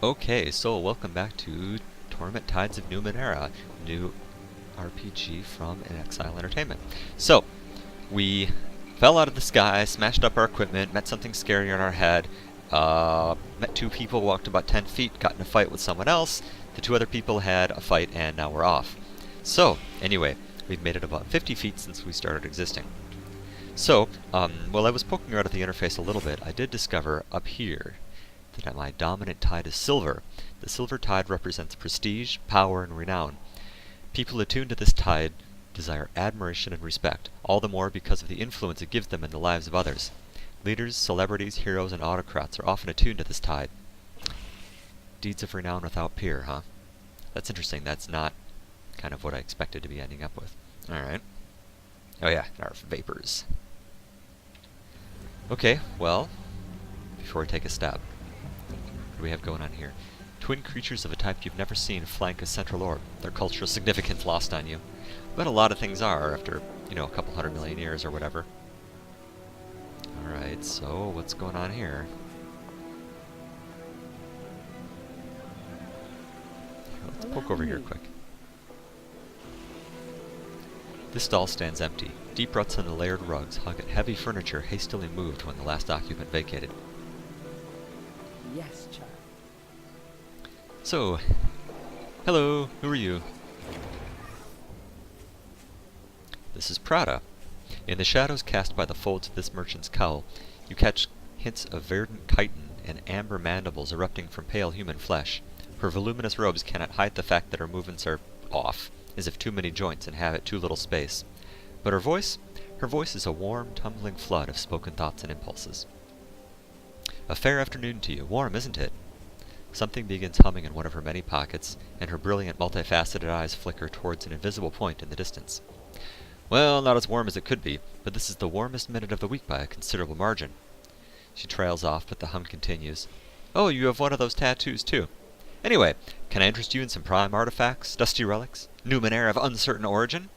Okay, so welcome back to Torment Tides of Numenera, new RPG from inXile Entertainment. So, we fell out of the sky, smashed up our equipment, met something scary in our head, met two people, walked about 10 feet, got in a fight with someone else, the two other people had a fight, and now we're off. So, anyway, we've made it about 50 feet since we started existing. So, while I was poking around at the interface a little bit, I did discover up here that my dominant tide is silver. The silver tide represents prestige, power, and renown. People attuned to this tide desire admiration and respect, all the more because of the influence it gives them in the lives of others. Leaders, celebrities, heroes, and autocrats are often attuned to this tide. Deeds of renown without peer, huh? That's interesting. That's not kind of what I expected to be ending up with. Alright. Oh yeah, our vapors. Okay, well, before we take a step, what do we have going on here? Twin creatures of a type you've never seen flank a central orb. Their cultural significance lost on you. But a lot of things are after, a couple 100 million years or whatever. Alright, so what's going on here? Let's poke over here quick. This stall stands empty. Deep ruts in the layered rugs hug at heavy furniture hastily moved when the last occupant vacated. Yes, child. So, hello, who are you? This is Prada. In the shadows cast by the folds of this merchant's cowl, you catch hints of verdant chitin and amber mandibles erupting from pale human flesh. Her voluminous robes cannot hide the fact that her movements are off, as if too many joints inhabit too little space. But her voice is a warm, tumbling flood of spoken thoughts and impulses. A fair afternoon to you. Warm, isn't it? Something begins humming in one of her many pockets, and her brilliant, multifaceted eyes flicker towards an invisible point in the distance. Well, not as warm as it could be, but this is the warmest minute of the week by a considerable margin. She trails off, but the hum continues. Oh, you have one of those tattoos, too. Anyway, can I interest you in some prime artifacts, dusty relics, Numenera of uncertain origin?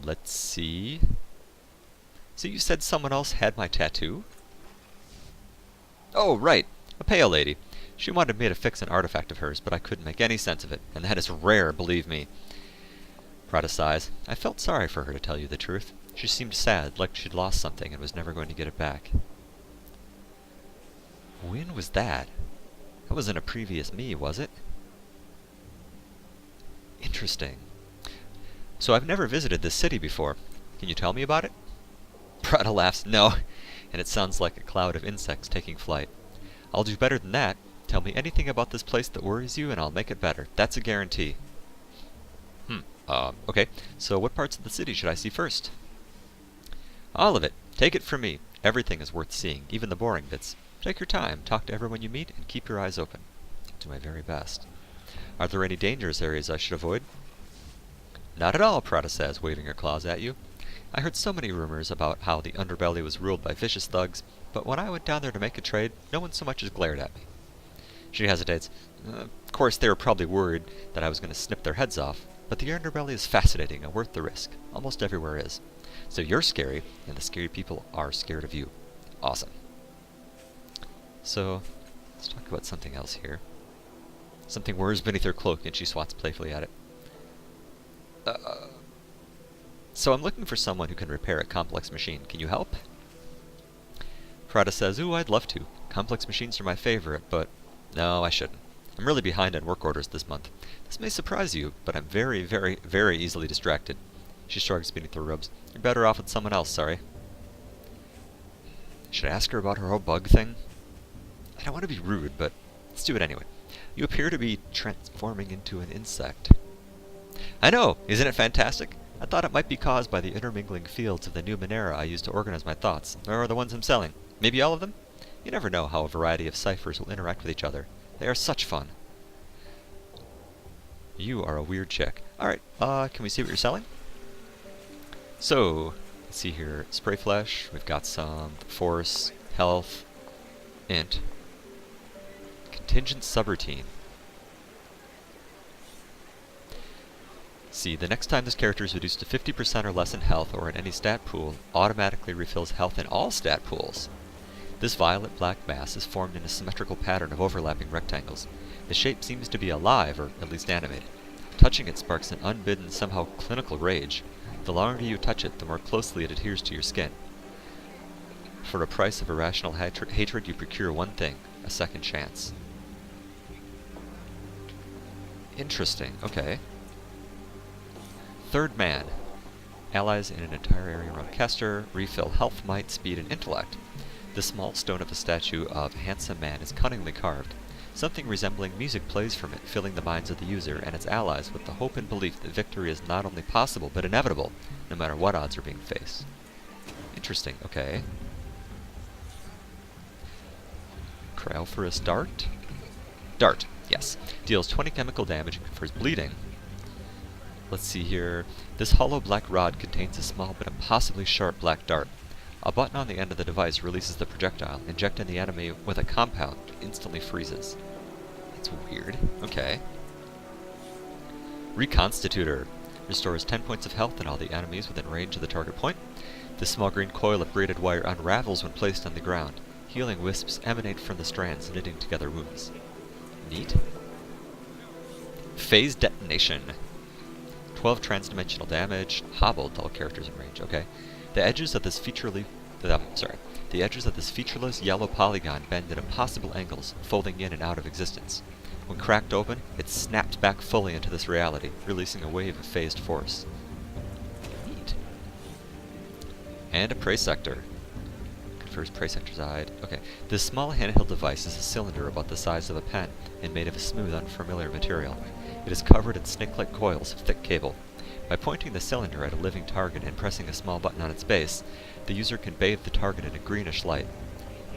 Let's see. So you said someone else had my tattoo? Oh, right. A pale lady. She wanted me to fix an artifact of hers, but I couldn't make any sense of it, and that is rare, believe me. Prada sighs. I felt sorry for her, to tell you the truth. She seemed sad, like she'd lost something and was never going to get it back. When was that? That wasn't a previous me, was it? Interesting. So I've never visited this city before. Can you tell me about it? Prada laughs. No, and it sounds like a cloud of insects taking flight. I'll do better than that. Tell me anything about this place that worries you, and I'll make it better. That's a guarantee. Okay. So what parts of the city should I see first? All of it. Take it from me. Everything is worth seeing, even the boring bits. Take your time, talk to everyone you meet, and keep your eyes open. I'll do my very best. Are there any dangerous areas I should avoid? Not at all, Prada says, waving her claws at you. I heard so many rumors about how the underbelly was ruled by vicious thugs, but when I went down there to make a trade, no one so much as glared at me. She hesitates. Of course, they were probably worried that I was going to snip their heads off, but the underbelly is fascinating and worth the risk. Almost everywhere is. So you're scary, and the scary people are scared of you. Awesome. So, let's talk about something else here. Something whirs beneath her cloak, and she swats playfully at it. So I'm looking for someone who can repair a complex machine. Can you help? Prada says, ooh, I'd love to. Complex machines are my favorite, but no, I shouldn't. I'm really behind on work orders this month. This may surprise you, but I'm very, very, very easily distracted. She shrugs beneath her robes. You're better off with someone else, sorry. Should I ask her about her whole bug thing? I don't want to be rude, but let's do it anyway. You appear to be transforming into an insect. I know! Isn't it fantastic? I thought it might be caused by the intermingling fields of the Numenera I use to organize my thoughts, or the ones I'm selling. Maybe all of them? You never know how a variety of ciphers will interact with each other. They are such fun. You are a weird chick. Alright, can we see what you're selling? So, let's see here. Spray flesh, we've got some force, health, int. Contingent subroutine. See, the next time this character is reduced to 50% or less in health or in any stat pool, automatically refills health in all stat pools. This violet-black mass is formed in a symmetrical pattern of overlapping rectangles. The shape seems to be alive, or at least animated. Touching it sparks an unbidden, somehow clinical rage. The longer you touch it, the more closely it adheres to your skin. For a price of irrational hatred, you procure one thing, a second chance. Interesting, okay. Third man. Allies in an entire area around Kester refill health, might, speed, and intellect. The small stone of a statue of a handsome man is cunningly carved. Something resembling music plays from it, filling the minds of the user and its allies with the hope and belief that victory is not only possible, but inevitable, no matter what odds are being faced. Interesting, okay. Cryopherous Dart? Dart, yes. Deals 20 chemical damage and confers bleeding. Let's see here. This hollow black rod contains a small but impossibly sharp black dart. A button on the end of the device releases the projectile, injecting the enemy with a compound that instantly freezes. That's weird. Okay. Reconstitutor. Restores 10 points of health in all the enemies within range of the target point. The small green coil of braided wire unravels when placed on the ground. Healing wisps emanate from the strands, knitting together wounds. Neat. Phase detonation. 12 transdimensional damage. Hobbled all characters in range. Okay. The edges of this featureless yellow polygon bend at impossible angles, folding in and out of existence. When cracked open, it snaps back fully into this reality, releasing a wave of phased force. Neat. And a prey sector. Confers prey sector's hide. Okay. This small handheld device is a cylinder about the size of a pen and made of a smooth, unfamiliar material. It is covered in snake-like coils of thick cable. By pointing the cylinder at a living target and pressing a small button on its base, the user can bathe the target in a greenish light.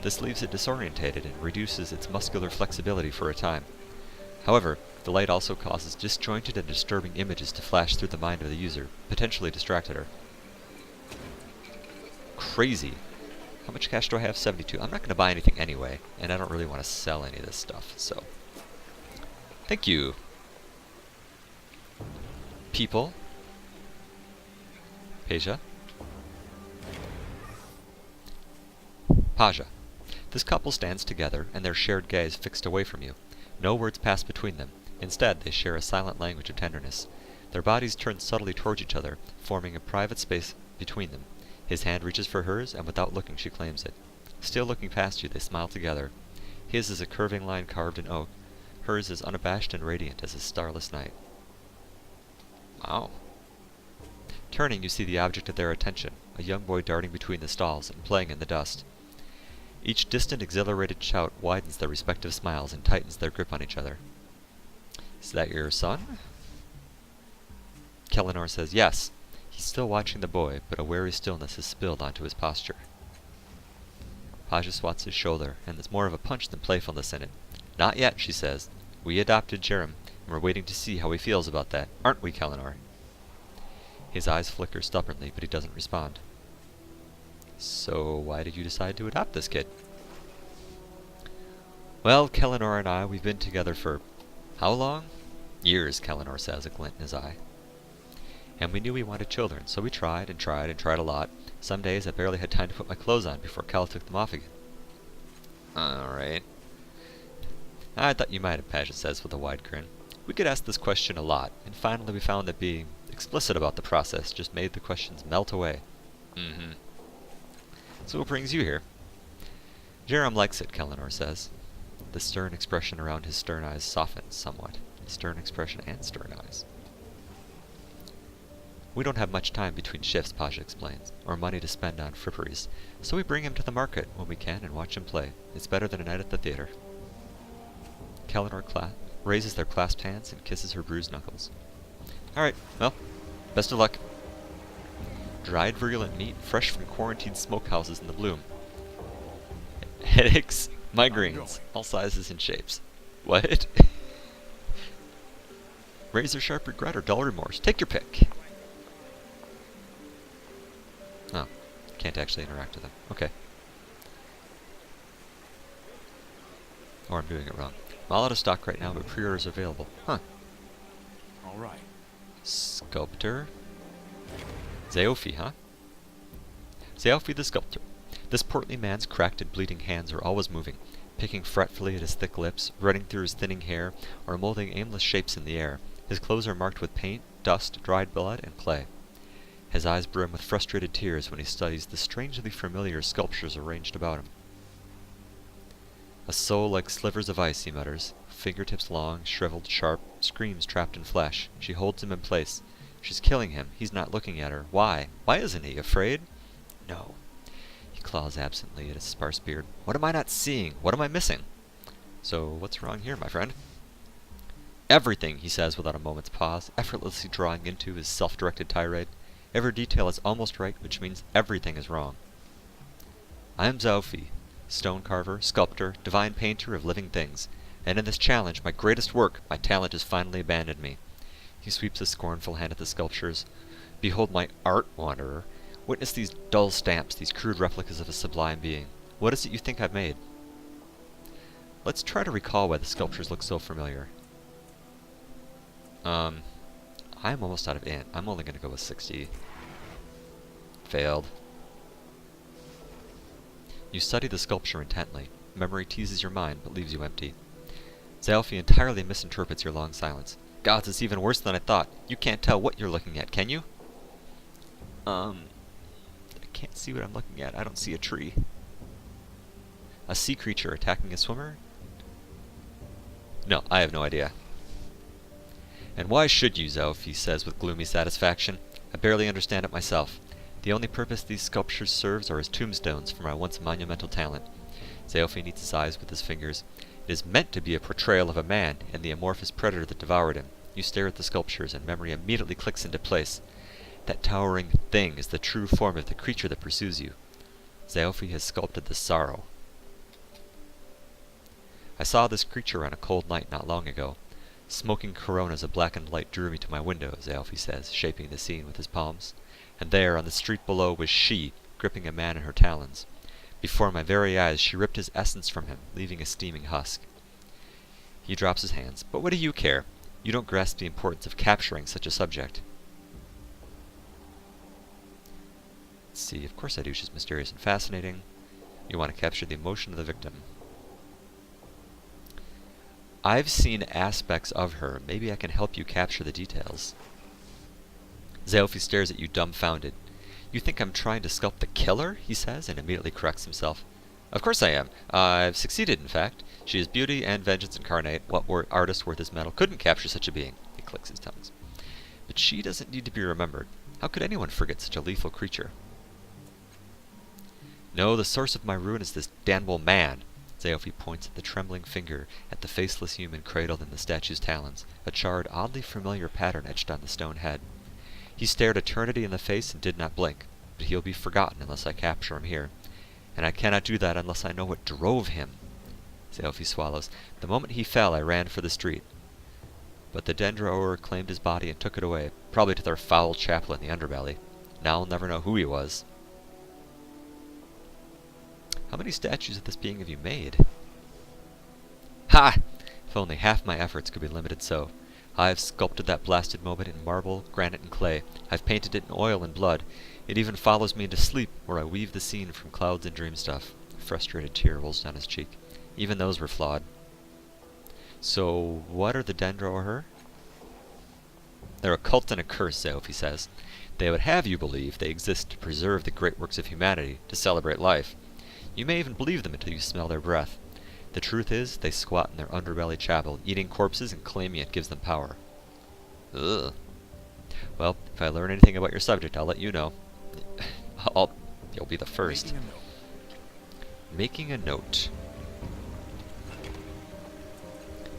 This leaves it disorientated and reduces its muscular flexibility for a time. However, the light also causes disjointed and disturbing images to flash through the mind of the user, potentially distracting her. Crazy. How much cash do I have? 72. I'm not going to buy anything anyway, and I don't really want to sell any of this stuff, so... Thank you. People. Paja. Paja. This couple stands together, and their shared gaze fixed away from you. No words pass between them. Instead, they share a silent language of tenderness. Their bodies turn subtly towards each other, forming a private space between them. His hand reaches for hers, and without looking, she claims it. Still looking past you, they smile together. His is a curving line carved in oak. Hers is unabashed and radiant as a starless night. Wow. Turning, you see the object of their attention, a young boy darting between the stalls and playing in the dust. Each distant, exhilarated shout widens their respective smiles and tightens their grip on each other. Is that your son? Kellinor says yes. He's still watching the boy, but a wary stillness has spilled onto his posture. Paja swats his shoulder, and there's more of a punch than playfulness in it. Not yet, she says. We adopted Jerem, and we're waiting to see how he feels about that. Aren't we, Kellinor? His eyes flicker stubbornly, but he doesn't respond. So, why did you decide to adopt this kid? Well, Kellinor and I, we've been together for... how long? Years, Kellinor says, a glint in his eye. And we knew we wanted children, so we tried and tried and tried a lot. Some days I barely had time to put my clothes on before Kel took them off again. Alright. I thought you might have, Paja says with a wide grin. We could ask this question a lot, and finally we found that being explicit about the process just made the questions melt away. So what brings you here? Jerem likes it, Kellinor says. The stern expression around his stern eyes softens somewhat. Stern expression and stern eyes. We don't have much time between shifts, Paja explains, or money to spend on fripperies, so we bring him to the market when we can and watch him play. It's better than a night at the theater. Kellinor raises their clasped hands and kisses her bruised knuckles. Alright, well, best of luck. Dried virulent meat, fresh from quarantined smokehouses in the bloom. Headaches, migraines, all sizes and shapes. What? Razor sharp regret or dull remorse. Take your pick. Oh, can't actually interact with them. Okay. Or I'm doing it wrong. I'm all out of stock right now, but pre-orders are available. Huh. Alright. Sculptor. Zeofi, huh? Zeofi the Sculptor. This portly man's cracked and bleeding hands are always moving, picking fretfully at his thick lips, running through his thinning hair, or molding aimless shapes in the air. His clothes are marked with paint, dust, dried blood, and clay. His eyes brim with frustrated tears when he studies the strangely familiar sculptures arranged about him. A soul like slivers of ice, he mutters, fingertips long, shriveled, sharp, screams trapped in flesh. She holds him in place. She's killing him. He's not looking at her. Why? Why isn't he? Afraid? No. He claws absently at his sparse beard. What am I not seeing? What am I missing? So, what's wrong here, my friend? Everything, he says without a moment's pause, effortlessly drawing into his self-directed tirade. Every detail is almost right, which means everything is wrong. I am Zaufi, stone carver, sculptor, divine painter of living things, and in this challenge, my greatest work, my talent has finally abandoned me. He sweeps a scornful hand at the sculptures. Behold my art, wanderer. Witness these dull stamps, these crude replicas of a sublime being. What is it you think I've made? Let's try to recall why the sculptures look so familiar. I'm almost out of int. I'm only going to go with 60. Failed. You study the sculpture intently. Memory teases your mind, but leaves you empty. Zalfi entirely misinterprets your long silence. Gods, it's even worse than I thought. You can't tell what you're looking at, can you? I can't see what I'm looking at. I don't see a tree. A sea creature attacking a swimmer? No, I have no idea. And why should you, Zoph? He says with gloomy satisfaction. I barely understand it myself. The only purpose these sculptures serves are as tombstones for my once monumental talent. Zalfi kneads his eyes with his fingers. It is meant to be a portrayal of a man and the amorphous predator that devoured him. You stare at the sculptures, and memory immediately clicks into place. That towering thing is the true form of the creature that pursues you. Zalfi has sculpted the sorrow. I saw this creature on a cold night not long ago. Smoking coronas of blackened light drew me to my window, Zalfi says, shaping the scene with his palms. And there, on the street below, was she, gripping a man in her talons. Before my very eyes, she ripped his essence from him, leaving a steaming husk. He drops his hands. But what do you care? You don't grasp the importance of capturing such a subject. Let's see, of course I do. She's mysterious and fascinating. You want to capture the emotion of the victim. I've seen aspects of her. Maybe I can help you capture the details. Zalfi stares at you dumbfounded. You think I'm trying to sculpt the killer? He says, and immediately corrects himself. Of course I am. I've succeeded, in fact. She is beauty and vengeance incarnate. What artist worth his metal couldn't capture such a being? He clicks his tongues. But she doesn't need to be remembered. How could anyone forget such a lethal creature? No, the source of my ruin is this damnable man. Zalfi points at the trembling finger at the faceless human cradled in the statue's talons, a charred, oddly familiar pattern etched on the stone head. He stared eternity in the face and did not blink, but he'll be forgotten unless I capture him here. And I cannot do that unless I know what drove him. Zalfi swallows. The moment he fell, I ran for the street. But the Dendroer claimed his body and took it away, probably to their foul chapel in the underbelly. Now I'll never know who he was. How many statues of this being have you made? Ha! If only half my efforts could be limited so. I have sculpted that blasted moment in marble, granite, and clay. I've painted it in oil and blood. It even follows me into sleep, where I weave the scene from clouds and dream stuff. A frustrated tear rolls down his cheek. Even those were flawed. So, what are the Dendroer? They're a cult and a curse, Zoph, he says. They would have you believe they exist to preserve the great works of humanity, to celebrate life. You may even believe them until you smell their breath. The truth is, they squat in their underbelly chapel, eating corpses and claiming it gives them power. Ugh. Well, if I learn anything about your subject, I'll let you know. You'll be the first. Making a note.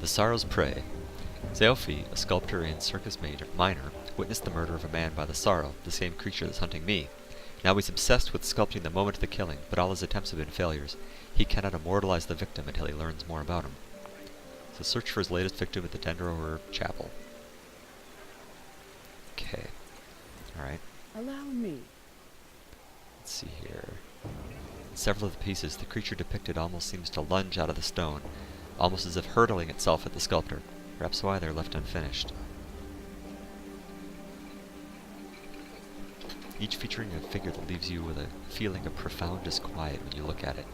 The Sorrow's Prey. Zalfi, a sculptor and circus minor, witnessed the murder of a man by the Sorrow, the same creature that's hunting me. Now he's obsessed with sculpting the moment of the killing, but all his attempts have been failures. He cannot immortalize the victim until he learns more about him. So search for his latest victim at the Dendroer Chapel. Okay. Alright. Allow me. Let's see here. In several of the pieces, the creature depicted almost seems to lunge out of the stone, almost as if hurtling itself at the sculptor. Perhaps why they're left unfinished. each featuring a figure that leaves you with a feeling of profound disquiet when you look at it.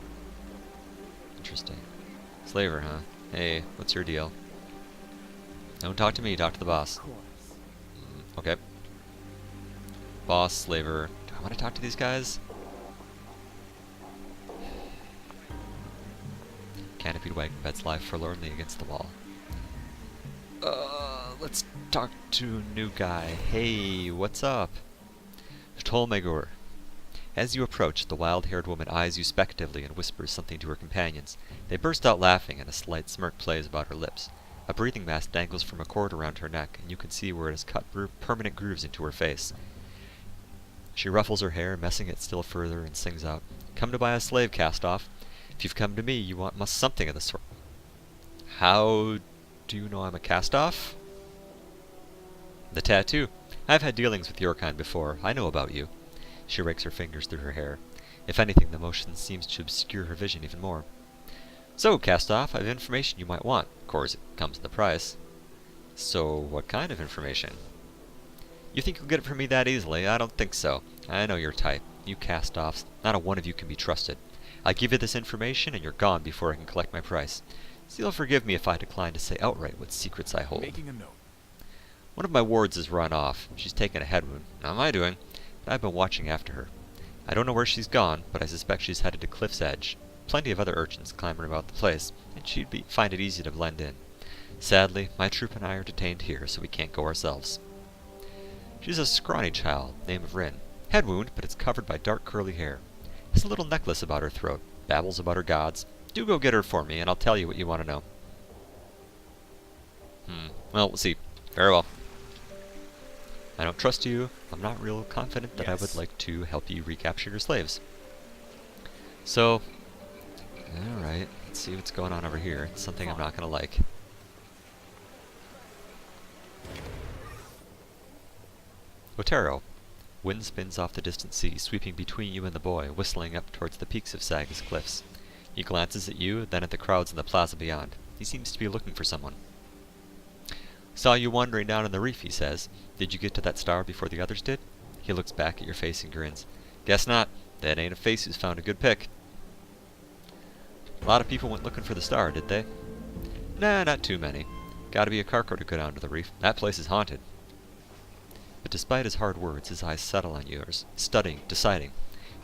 Interesting. Slaver, huh? Hey, what's your deal? Don't talk to me, talk to the boss. Okay. Boss, slaver. Do I want to talk to these guys? Canopied wagon beds lie forlornly against the wall. Let's talk to new guy. Hey, what's up? Tolmegor. As you approach, the wild-haired woman eyes you speculatively and whispers something to her companions. They burst out laughing, and a slight smirk plays about her lips. A breathing mask dangles from a cord around her neck, and you can see where it has cut permanent grooves into her face. She ruffles her hair, messing it still further, and sings out, "Come to buy a slave, cast-off. If you've come to me, you must something of the sort." How do you know I'm a cast-off? The tattoo. I've had dealings with your kind before. I know about you. She rakes her fingers through her hair. If anything, the motion seems to obscure her vision even more. So, cast-off, I have information you might want. Of course, it comes at the price. So, what kind of information? You think you'll get it from me that easily? I don't think so. I know your type. You cast-offs, not a one of you can be trusted. I give you this information, and you're gone before I can collect my price. So you'll forgive me if I decline to say outright what secrets I hold. Making a note. One of my wards has run off. She's taken a head wound. Not my doing, but I've been watching after her. I don't know where she's gone, but I suspect she's headed to Cliff's Edge. Plenty of other urchins clamoring about the place, and she'd find it easy to blend in. Sadly, my troop and I are detained here, so we can't go ourselves. She's a scrawny child, name of Rin. Head wound, but it's covered by dark curly hair. Has a little necklace about her throat. Babbles about her gods. Do go get her for me, and I'll tell you what you want to know. Well, we'll see. Very well. I don't trust you. I'm not real confident that I would like to help you recapture your slaves. So, alright, let's see what's going on over here. It's something I'm not going to like. Otero. Wind spins off the distant sea, sweeping between you and the boy, whistling up towards the peaks of Sagas cliffs. He glances at you, then at the crowds in the plaza beyond. He seems to be looking for someone. Saw you wandering down on the reef, he says. Did you get to that star before the others did? He looks back at your face and grins. Guess not. That ain't a face who's found a good pick. A lot of people went looking for the star, did they? Nah, not too many. Gotta be a carco to go down to the reef. That place is haunted. But despite his hard words, his eyes settle on yours, studying, deciding.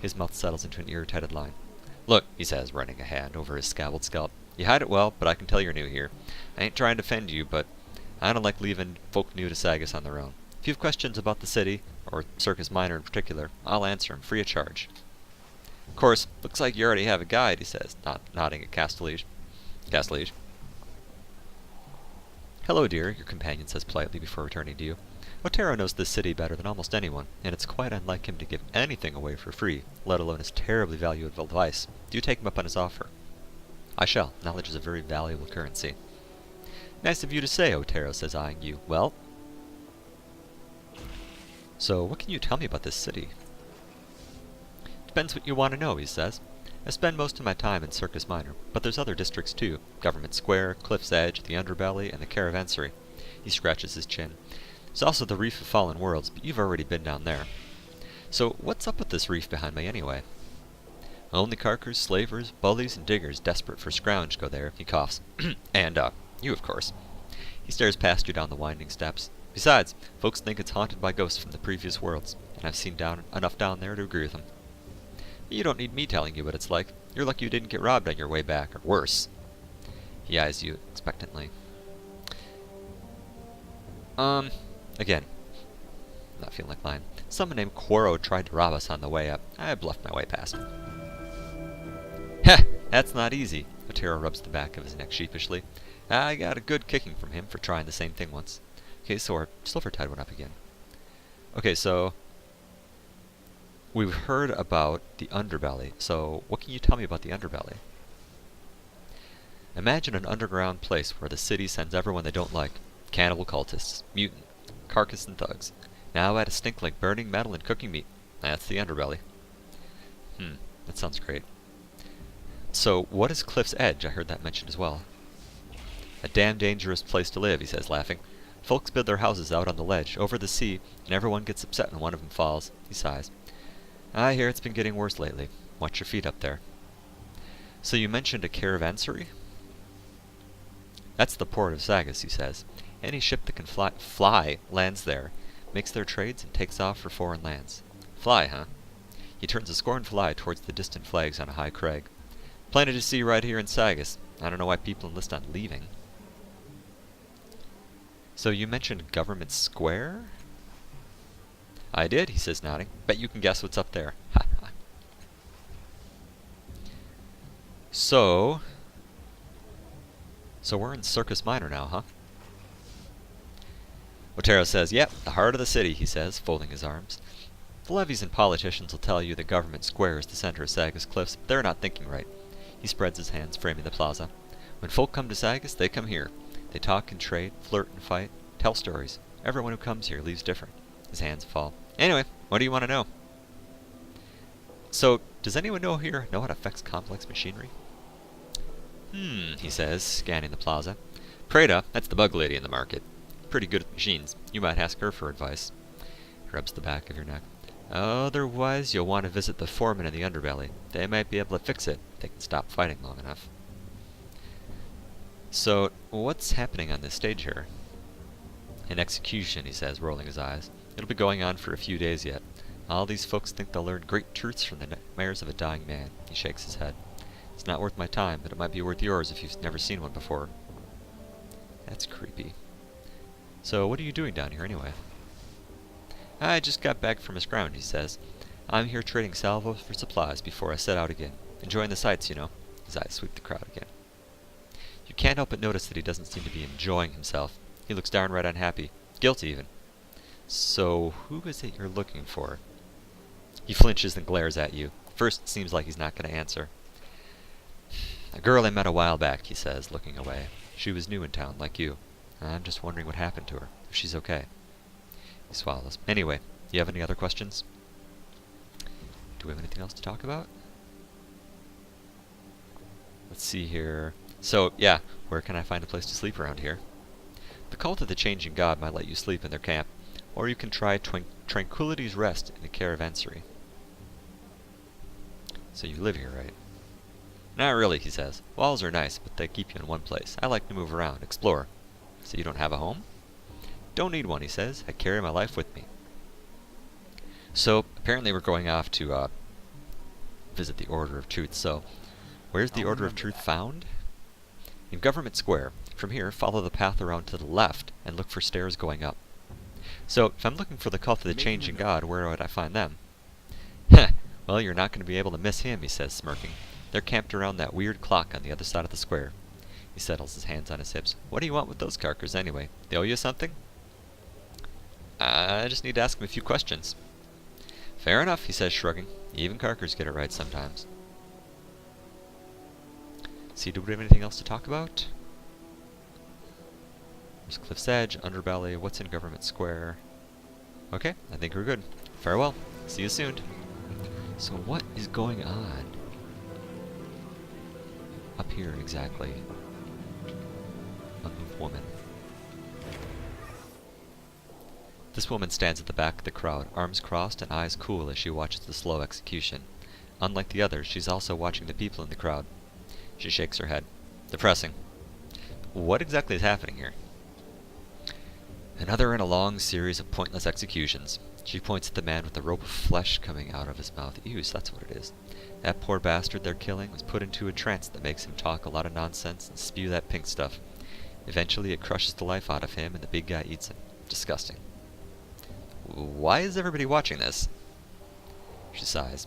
His mouth settles into an irritated line. Look, he says, running a hand over his scabbled scalp. You hide it well, but I can tell you're new here. I ain't trying to offend you, but I don't like leaving folk new to Sagas on their own. If you have questions about the city, or Circus Minor in particular, I'll answer 'em free of charge. Of course, looks like you already have a guide, he says, nodding at Castellige. Castellige. Hello, dear, your companion says politely before returning to you. Otero knows this city better than almost anyone, and it's quite unlike him to give anything away for free, let alone his terribly valuable advice. Do you take him up on his offer? I shall. Knowledge is a very valuable currency. Nice of you to say, Otero says, eyeing you. Well? So, what can you tell me about this city? Depends what you want to know, he says. I spend most of my time in Circus Minor, but there's other districts too. Government Square, Cliff's Edge, the Underbelly, and the Caravanserai. He scratches his chin. There's also the Reef of Fallen Worlds, but you've already been down there. So, what's up with this reef behind me anyway? Only carkers, slavers, bullies, and diggers desperate for scrounge go there, he coughs. And, you, of course. He stares past you down the winding steps. Besides, folks think it's haunted by ghosts from the previous worlds, and I've seen enough down there to agree with them. You don't need me telling you what it's like. You're lucky you didn't get robbed on your way back, or worse. He eyes you expectantly. Again, not feeling like lying. Someone named Quoro tried to rob us on the way up. I bluffed my way past him. Heh! That's not easy. Otero rubs the back of his neck sheepishly. I got a good kicking from him for trying the same thing once. Okay, so our Silvertide went up again. Okay, so we've heard about the Underbelly. So what can you tell me about the Underbelly? Imagine an underground place where the city sends everyone they don't like. Cannibal cultists, mutant, carcass and thugs. Now add a stink like burning metal and cooking meat. That's the Underbelly. That sounds great. So, what is Cliff's Edge? I heard that mentioned as well. A damn dangerous place to live, he says, laughing. Folks build their houses out on the ledge, over the sea, and everyone gets upset when one of them falls. He sighs. I hear it's been getting worse lately. Watch your feet up there. So you mentioned a caravanserai? That's the port of Sagas, he says. Any ship that can fly lands there, makes their trades, and takes off for foreign lands. Fly, huh? He turns a scornful eye towards the distant flags on a high crag. Plenty to see right here in Sagas. I don't know why people enlist on leaving. So you mentioned Government Square? I did, he says, nodding. Bet you can guess what's up there. Ha ha. So we're in Circus Minor now, huh? Otero says, yep, the heart of the city, he says, folding his arms. The levies and politicians will tell you that Government Square is the center of Sagas Cliffs, but they're not thinking right. He spreads his hands, framing the plaza. When folk come to Sagas, they come here. They talk and trade, flirt and fight, tell stories. Everyone who comes here leaves different. His hands fall. Anyway, what do you want to know? So, does anyone know here know how to fix complex machinery? He says, scanning the plaza. Prada, that's the bug lady in the market. Pretty good at machines. You might ask her for advice. He rubs the back of your neck. Otherwise, you'll want to visit the foreman in the underbelly. They might be able to fix it. They can stop fighting long enough. So, what's happening on this stage here? An execution, he says, rolling his eyes. It'll be going on for a few days yet. All these folks think they'll learn great truths from the nightmares of a dying man. He shakes his head. It's not worth my time, but it might be worth yours if you've never seen one before. That's creepy. So, what are you doing down here anyway? I just got back from a scrounge, he says. I'm here trading salvos for supplies before I set out again. Enjoying the sights, you know. His eyes sweep the crowd again. You can't help but notice that he doesn't seem to be enjoying himself. He looks downright unhappy. Guilty, even. So, who is it you're looking for? He flinches and glares at you. First, it seems like he's not going to answer. A girl I met a while back, he says, looking away. She was new in town, like you. I'm just wondering what happened to her, if she's okay. He swallows. Anyway, you have any other questions? Do we have anything else to talk about? Let's see here. So, yeah, where can I find a place to sleep around here? The cult of the Changing God might let you sleep in their camp, or you can try Tranquility's Rest in a caravanserai. So you live here, right? Not really, he says. Walls are nice, but they keep you in one place. I like to move around, explore. So you don't have a home? Don't need one, he says. I carry my life with me. So, apparently we're going off to visit the Order of Truth. So, where's the Order of Truth found? In Government Square. From here, follow the path around to the left and look for stairs going up. So, if I'm looking for the cult of the Changing God, where would I find them? Heh! Well, you're not going to be able to miss him, he says, smirking. They're camped around that weird clock on the other side of the square. He settles his hands on his hips. What do you want with those carkers, anyway? They owe you something? I just need to ask him a few questions. Fair enough, he says, shrugging. Even carkers get it right sometimes. See, do we have anything else to talk about? There's Cliff's Edge, Underbelly, what's in Government Square? Okay, I think we're good. Farewell. See you soon. So what is going on up here exactly? Unmoved woman. This woman stands at the back of the crowd, arms crossed and eyes cool as she watches the slow execution. Unlike the others, she's also watching the people in the crowd. She shakes her head. Depressing. What exactly is happening here? Another in a long series of pointless executions. She points at the man with the rope of flesh coming out of his mouth. Ew, so that's what it is. That poor bastard they're killing was put into a trance that makes him talk a lot of nonsense and spew that pink stuff. Eventually it crushes the life out of him and the big guy eats him. Disgusting. Why is everybody watching this? She sighs.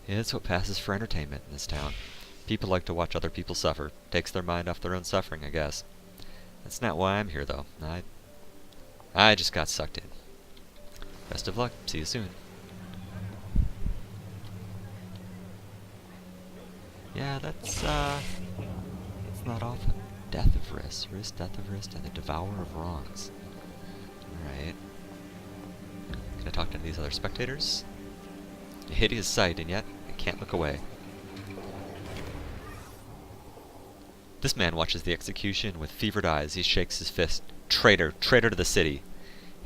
It's what passes for entertainment in this town. People like to watch other people suffer. Takes their mind off their own suffering, I guess. That's not why I'm here, though. I just got sucked in. Best of luck. See you soon. Yeah, that's not often. Death of wrist, death of wrist, and the devourer of wrongs. Alright. Can I talk to any of these other spectators? A hideous sight, and yet I can't look away. This man watches the execution with fevered eyes. He shakes his fist. Traitor! Traitor to the city!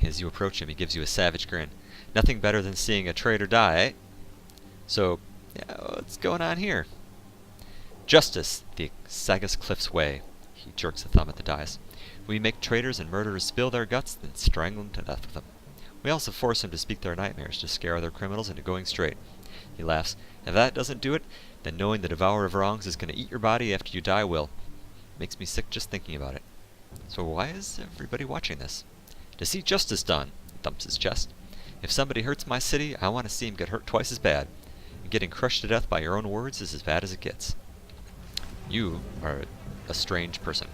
As you approach him, he gives you a savage grin. Nothing better than seeing a traitor die, eh? So, yeah, what's going on here? Justice, the Sagus Cliff's way. He jerks a thumb at the dice. We make traitors and murderers spill their guts, then strangle them to death with them. We also force them to speak their nightmares to scare other criminals into going straight. He laughs. If that doesn't do it, then knowing the devourer of wrongs is going to eat your body after you die will. Makes me sick just thinking about it. So why is everybody watching this? To see justice done, he thumps his chest. If somebody hurts my city, I want to see him get hurt twice as bad. And getting crushed to death by your own words is as bad as it gets. You are a strange person.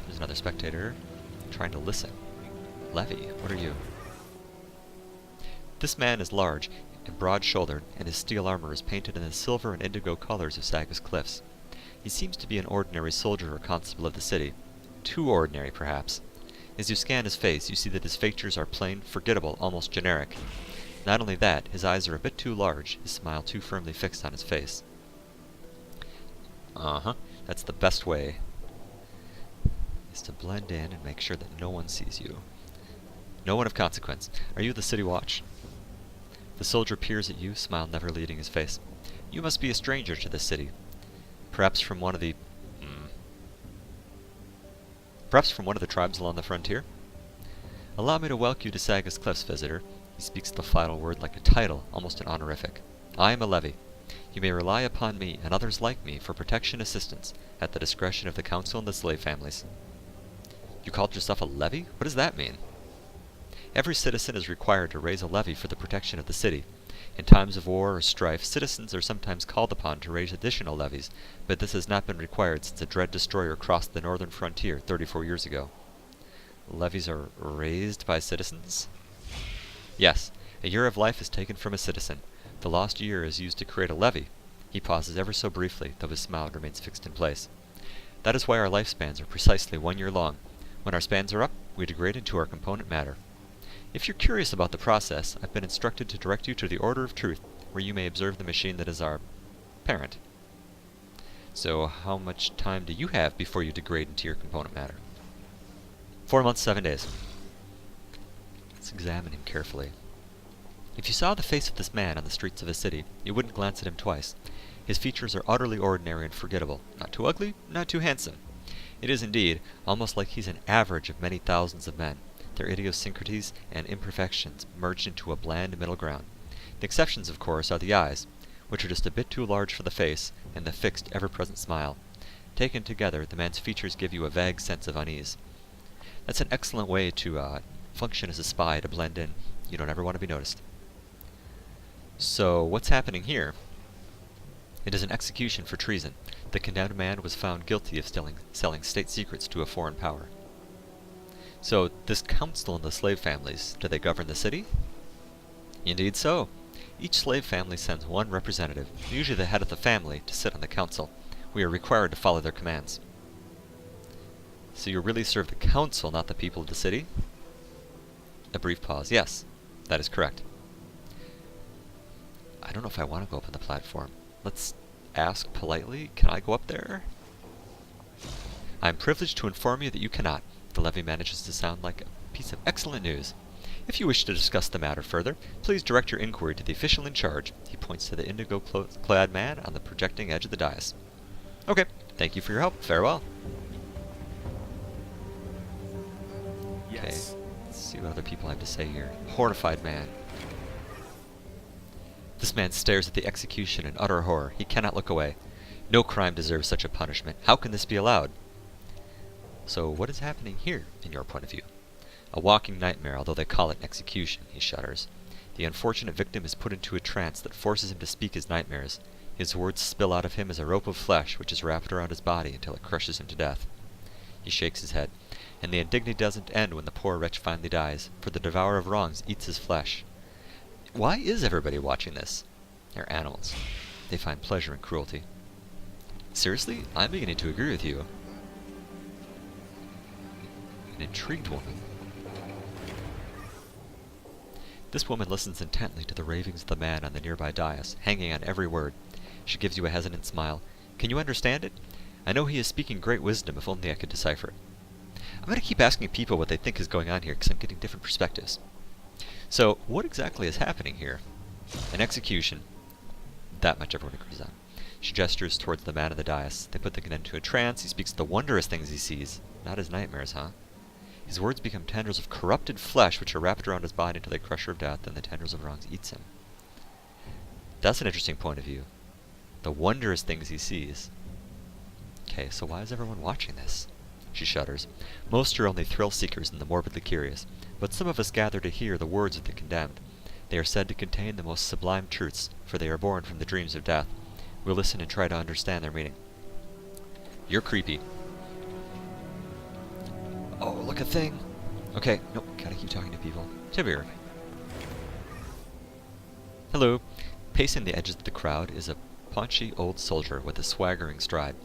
There's another spectator trying to listen. Levy, what are you? This man is large and broad-shouldered, and his steel armor is painted in the silver and indigo colors of Sagus Cliffs. He seems to be an ordinary soldier or constable of the city. Too ordinary, perhaps. As you scan his face, you see that his features are plain, forgettable, almost generic. Not only that, his eyes are a bit too large, his smile too firmly fixed on his face. That's the best way, is to blend in and make sure that no one sees you. No one of consequence. Are you the city watch? The soldier peers at you, smile never leaving his face. You must be a stranger to this city. Perhaps from one of the tribes along the frontier? Allow me to welcome you to Sagus Cliffs, visitor. He speaks the final word like a title, almost an honorific. I am a levy. You may rely upon me and others like me for protection and assistance at the discretion of the council and the slave families. You called yourself a levy? What does that mean? Every citizen is required to raise a levy for the protection of the city. In times of war or strife, citizens are sometimes called upon to raise additional levies, but this has not been required since a dread destroyer crossed the northern frontier 34 years ago. Levies are raised by citizens? Yes, a year of life is taken from a citizen. The lost year is used to create a levy. He pauses ever so briefly, though his smile remains fixed in place. That is why our lifespans are precisely 1 year long. When our spans are up, we degrade into our component matter. If you're curious about the process, I've been instructed to direct you to the Order of Truth, where you may observe the machine that is our parent. So how much time do you have before you degrade into your component matter? 4 months, 7 days. Let's examine him carefully. If you saw the face of this man on the streets of a city, you wouldn't glance at him twice. His features are utterly ordinary and forgettable. Not too ugly, not too handsome. It is indeed almost like he's an average of many thousands of men, their idiosyncrasies and imperfections merged into a bland middle ground. The exceptions, of course, are the eyes, which are just a bit too large for the face, and the fixed, ever-present smile. Taken together, the man's features give you a vague sense of unease. That's an excellent way to function as a spy, to blend in. You don't ever want to be noticed. So, what's happening here? It is an execution for treason. The condemned man was found guilty of selling state secrets to a foreign power. So, this council and the slave families, do they govern the city? Indeed so. Each slave family sends one representative, usually the head of the family, to sit on the council. We are required to follow their commands. So you really serve the council, not the people of the city? A brief pause. Yes, that is correct. I don't know if I want to go up on the platform. Let's ask politely. Can I go up there? I am privileged to inform you that you cannot. The levy manages to sound like a piece of excellent news. If you wish to discuss the matter further, please direct your inquiry to the official in charge. He points to the indigo-clad man on the projecting edge of the dais. Okay, thank you for your help. Farewell. Yes. Okay, let's see what other people have to say here. Horrified man. This man stares at the execution in utter horror. He cannot look away. No crime deserves such a punishment. How can this be allowed? So what is happening here, in your point of view? A walking nightmare, although they call it an execution, he shudders. The unfortunate victim is put into a trance that forces him to speak his nightmares. His words spill out of him as a rope of flesh which is wrapped around his body until it crushes him to death. He shakes his head. And the indignity doesn't end when the poor wretch finally dies, for the devourer of wrongs eats his flesh. Why is everybody watching this? They're animals. They find pleasure in cruelty. Seriously, I'm beginning to agree with you. An intrigued woman. This woman listens intently to the ravings of the man on the nearby dais, hanging on every word. She gives you a hesitant smile. Can you understand it? I know he is speaking great wisdom, if only I could decipher it. I'm going to keep asking people what they think is going on here, because I'm getting different perspectives. So, what exactly is happening here? An execution. That much everyone agrees on. She gestures towards the man in the dais. They put the kid into a trance. He speaks the wondrous things he sees. Not his nightmares, huh? His words become tendrils of corrupted flesh, which are wrapped around his body until they crush her of death, and the tendrils of wrongs eats him. That's an interesting point of view. The wondrous things he sees. Okay, so why is everyone watching this? She shudders. Most are only thrill-seekers and the morbidly curious, but some of us gather to hear the words of the condemned. They are said to contain the most sublime truths, for they are born from the dreams of death. We'll listen and try to understand their meaning. You're creepy. Oh, look, a thing! Okay, nope, gotta keep talking to people. Tibir. Hello. Pacing the edges of the crowd is a paunchy old soldier with a swaggering stride.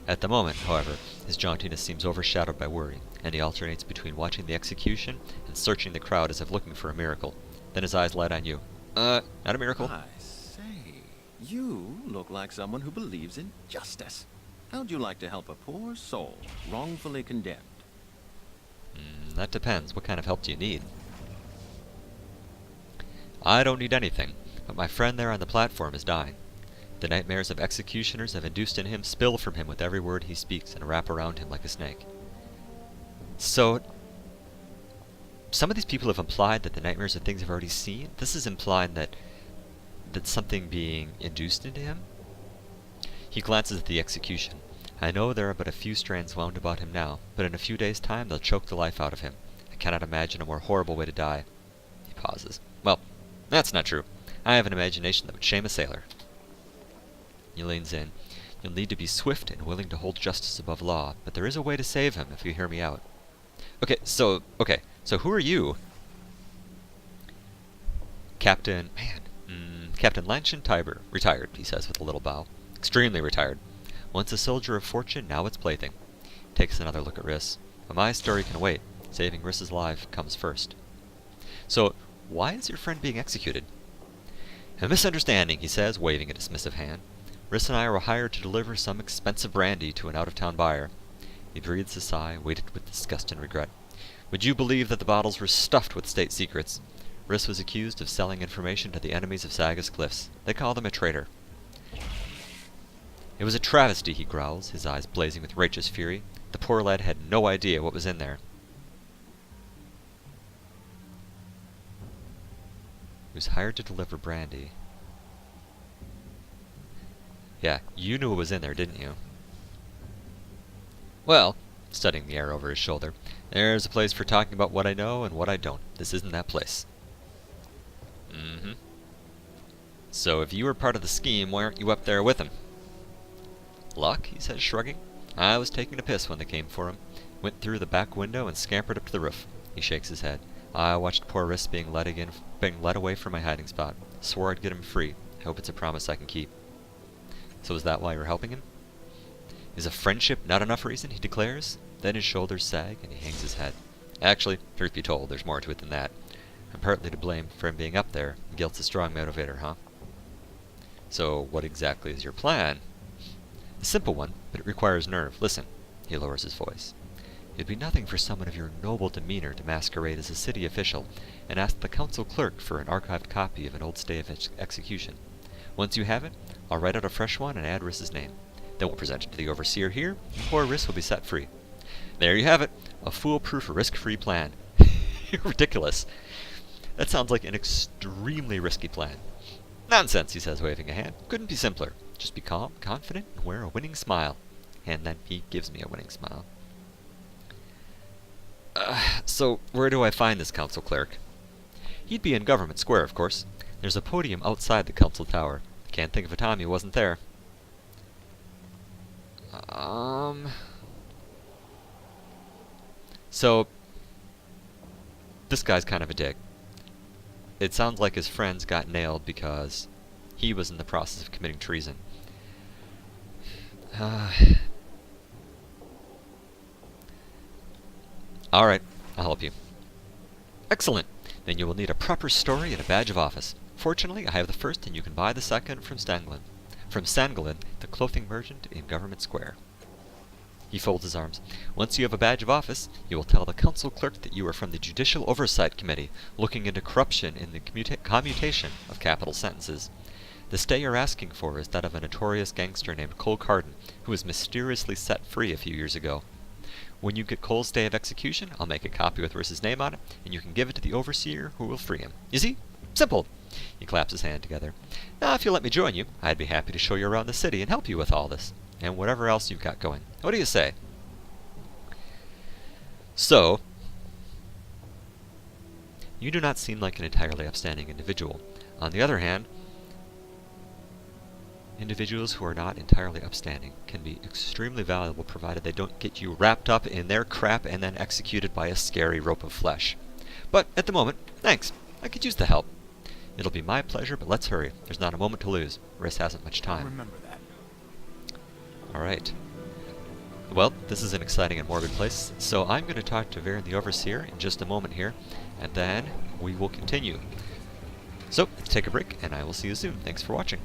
At the moment, however, his jauntiness seems overshadowed by worry, and he alternates between watching the execution and searching the crowd as if looking for a miracle. Then his eyes light on you. Not a miracle. I say, you look like someone who believes in justice. How'd you like to help a poor soul wrongfully condemned? That depends. What kind of help do you need? I don't need anything, but my friend there on the platform is dying. The nightmares of executioners have induced in him spill from him with every word he speaks and wrap around him like a snake. So, some of these people have implied that the nightmares are things I've already seen. This is implying that something being induced into him. He glances at the execution. I know there are but a few strands wound about him now, but in a few days' time they'll choke the life out of him. I cannot imagine a more horrible way to die. He pauses. Well, that's not true. I have an imagination that would shame a sailor. He leans in. You'll need to be swift and willing to hold justice above law, but there is a way to save him if you hear me out. Okay, so who are you? Captain Lanshan Tiber, retired, he says with a little bow. Extremely retired. Once a soldier of fortune, now its plaything. Takes another look at Riss. But my story can wait. Saving Riss's life comes first. So, why is your friend being executed? A misunderstanding, he says, waving a dismissive hand. Riss and I were hired to deliver some expensive brandy to an out-of-town buyer. He breathes a sigh, weighted with disgust and regret. Would you believe that the bottles were stuffed with state secrets? Riss was accused of selling information to the enemies of Saga's cliffs. They call him a traitor. It was a travesty, he growls, his eyes blazing with righteous fury. The poor lad had no idea what was in there. He was hired to deliver brandy. Yeah, you knew what was in there, didn't you? Well, studying the air over his shoulder, there's a place for talking about what I know and what I don't. This isn't that place. So if you were part of the scheme, why aren't you up there with him? Luck, he says, shrugging. I was taking a piss when they came for him. Went through the back window and scampered up to the roof. He shakes his head. I watched poor Riss being led away from my hiding spot. Swore I'd get him free. I hope it's a promise I can keep. So is that why you're helping him? Is a friendship not enough reason, he declares? Then his shoulders sag and he hangs his head. Actually, truth be told, there's more to it than that. I'm partly to blame for him being up there. Guilt's a strong motivator, huh? So what exactly is your plan? A simple one, but it requires nerve. Listen, he lowers his voice. It'd be nothing for someone of your noble demeanor to masquerade as a city official and ask the council clerk for an archived copy of an old stay of execution. Once you have it, I'll write out a fresh one and add Riss's name. Then we'll present it to the overseer here, and poor Riss will be set free. There you have it, a foolproof, risk-free plan. You're ridiculous. That sounds like an extremely risky plan. Nonsense, he says, waving a hand. Couldn't be simpler. Just be calm, confident, and wear a winning smile. And then he gives me a winning smile. So, where do I find this council clerk? He'd be in Government Square, of course. There's a podium outside the council tower. I can't think of a time he wasn't there. So, this guy's kind of a dick. It sounds like his friends got nailed because he was in the process of committing treason. Alright, I'll help you. Excellent! Then you will need a proper story and a badge of office. Fortunately, I have the first and you can buy the second from Stanglin. From Sangolin, the clothing merchant in Government Square. He folds his arms. Once you have a badge of office, you will tell the council clerk that you are from the Judicial Oversight Committee, looking into corruption in the commutation of capital sentences. The stay you're asking for is that of a notorious gangster named Cole Carden, who was mysteriously set free a few years ago. When you get Cole's day of execution, I'll make a copy with Riss's name on it, and you can give it to the overseer who will free him. Easy? Simple! He claps his hand together. Now, if you'll let me join you, I'd be happy to show you around the city and help you with all this, and whatever else you've got going. What do you say? So, you do not seem like an entirely upstanding individual. On the other hand, individuals who are not entirely upstanding can be extremely valuable provided they don't get you wrapped up in their crap and then executed by a scary rope of flesh. But at the moment, thanks. I could use the help. It'll be my pleasure, but let's hurry. There's not a moment to lose. Riss hasn't much time. Remember that. Alright. Well, this is an exciting and morbid place, so I'm going to talk to Varen the Overseer in just a moment here, and then we will continue. So, let's take a break, and I will see you soon. Thanks for watching.